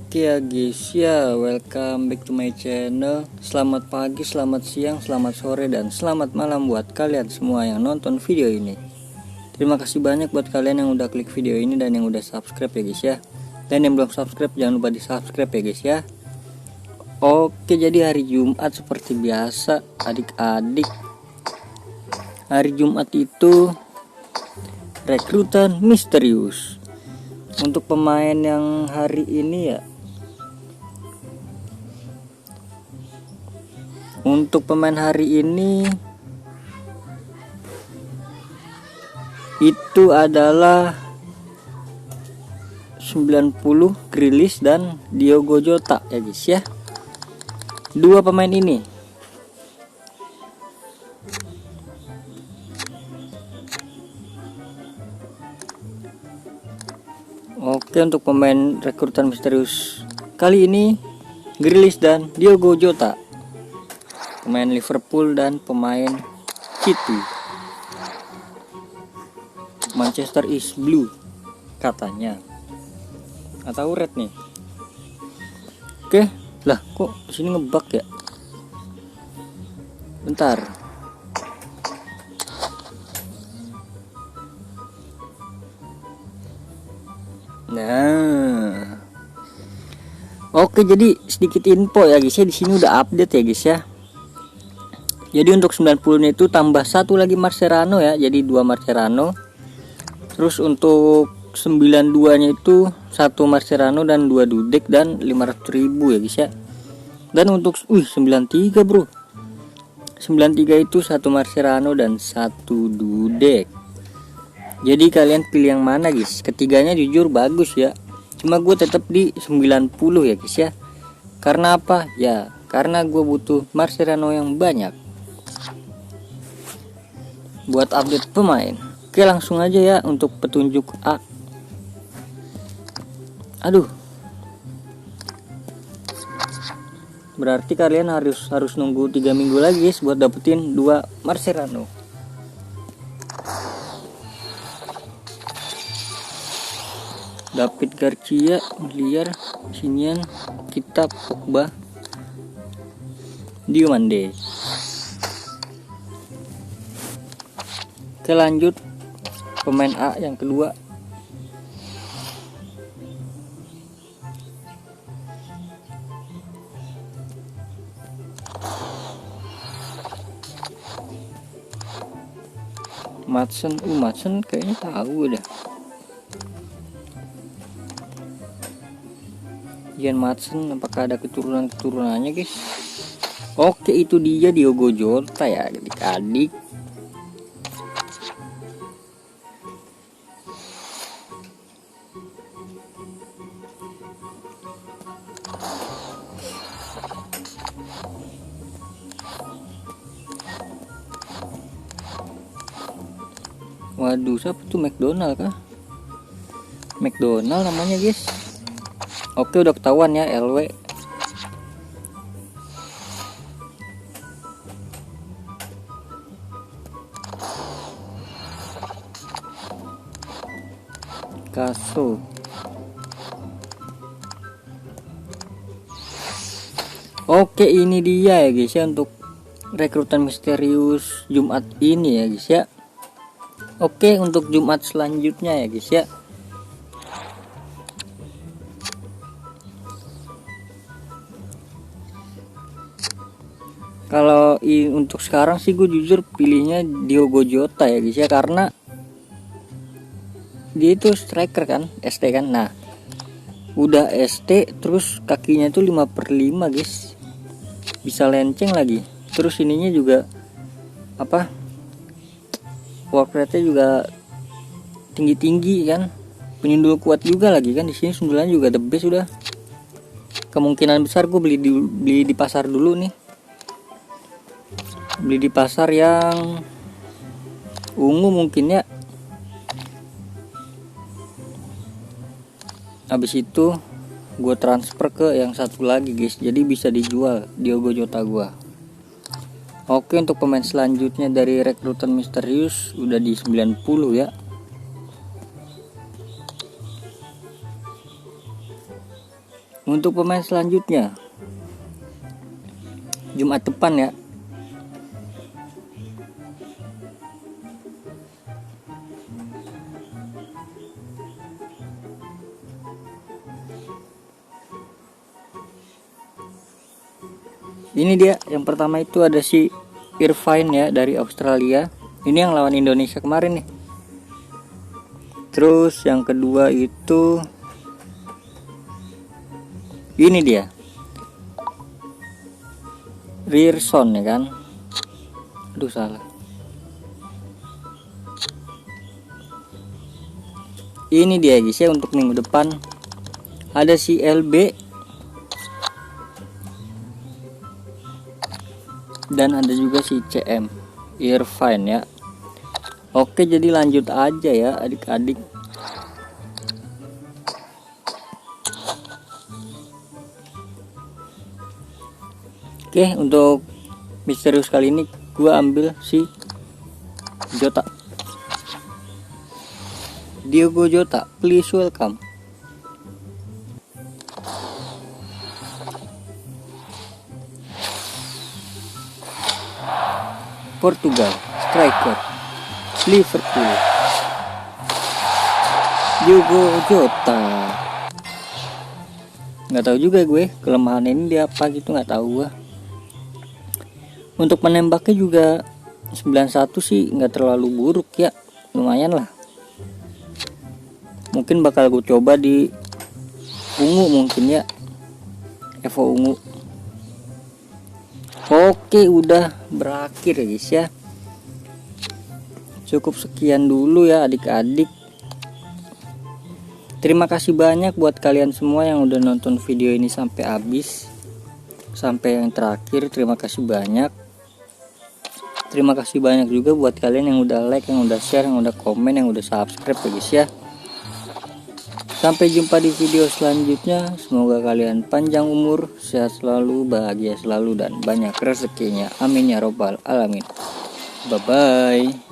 Oke ya guys ya, welcome back to my channel. Selamat pagi, selamat siang, selamat sore, dan selamat malam buat kalian semua yang nonton video ini. Terima kasih banyak buat kalian yang udah klik video ini dan yang udah subscribe ya guys ya. Dan yang belum subscribe jangan lupa di subscribe ya guys ya. Oke, jadi hari Jumat seperti biasa adik-adik, hari Jumat itu rekrutan misterius. Untuk pemain yang hari ini ya, untuk pemain hari ini itu adalah 90 Grealish dan Diogo Jota ya guys ya. Dua pemain ini oke, untuk pemain rekrutan misterius kali ini Grealish dan Diogo Jota, pemain Liverpool dan pemain City. Manchester is blue katanya, atau red nih. Oke lah, kok sini ngebug ya, bentar. Nah, oke, jadi sedikit info ya guys ya, di sini udah update ya guys ya. Jadi untuk 90-nya itu tambah satu lagi Mascherano ya, jadi 2 Mascherano. Terus untuk 92-nya itu 1 Mascherano dan 2 Dudek dan 500.000 ya guys ya. Dan untuk 93 bro, 93 itu 1 Mascherano dan 1 Dudek. Jadi kalian pilih yang mana guys? Ketiganya jujur bagus ya, cuma gue tetap di 90 ya guys ya. Karena apa ya? Karena gue butuh Mascherano yang banyak buat update pemain. Oke, langsung aja ya untuk petunjuk A. Aduh, berarti kalian harus nunggu 3 minggu lagi guys buat dapetin 2 Mascherano. David Garcia, Liar, Sinian, Kitab, Pogba, Diomande. Oke, lanjut pemain A yang kedua. Madsen kayaknya tahu dah. Ian Madsen, apakah ada keturunannya guys? Oke, itu dia Diogo Jota ya adik-adik. Waduh, siapa tuh? McDonald kah? McDonald namanya guys. Oke, udah ketahuan ya, LW. Kaso. Oke, ini dia ya guys ya untuk rekrutan misterius Jumat ini ya guys ya. Oke, untuk Jumat selanjutnya ya guys ya. Kalau untuk sekarang sih gue jujur pilihnya Diogo Jota ya guys ya, karena dia itu striker kan, ST kan. Nah, udah ST terus kakinya itu 5/5 guys, bisa lenceng lagi. Terus ininya juga apa, work rate-nya juga tinggi kan, penyundul kuat juga lagi kan. Di sini sundulannya juga the best. Udah kemungkinan besar gue beli di pasar dulu nih, beli di pasar yang ungu mungkin ya. Habis itu gue transfer ke yang satu lagi guys, jadi bisa dijual Diogo Jota gue. Oke, untuk pemain selanjutnya dari rekrutan misterius udah di 90 ya. Untuk pemain selanjutnya Jumat depan ya. Ini dia yang pertama itu ada si Irfan ya dari Australia. Ini yang lawan Indonesia kemarin nih. Terus yang kedua itu ini dia Ryerson ya kan. Aduh salah. Ini dia guys ya, untuk minggu depan ada si LB dan ada juga si CM Irfan ya. Oke, jadi lanjut aja ya adik-adik. Oke, untuk misterius kali ini gua ambil si Jota, Diogo Jota, please welcome. Portugal, striker Liverpool, Diogo Jota. Nggak tahu juga gue kelemahan ini dia apa gitu, nggak tahu gue. Untuk menembaknya juga 91 sih nggak terlalu buruk ya, lumayan lah. Mungkin bakal gue coba di ungu mungkin ya, Evo ungu. Oke, udah berakhir guys ya. Cukup sekian dulu ya adik-adik. Terima kasih banyak buat kalian semua yang udah nonton video ini sampai habis, sampai yang terakhir. Terima kasih banyak. Terima kasih banyak juga buat kalian yang udah like, yang udah share, yang udah komen, yang udah subscribe ya guys ya. Sampai jumpa di video selanjutnya. Semoga kalian panjang umur, sehat selalu, bahagia selalu, dan banyak rezekinya. Amin ya robbal alamin. Bye bye.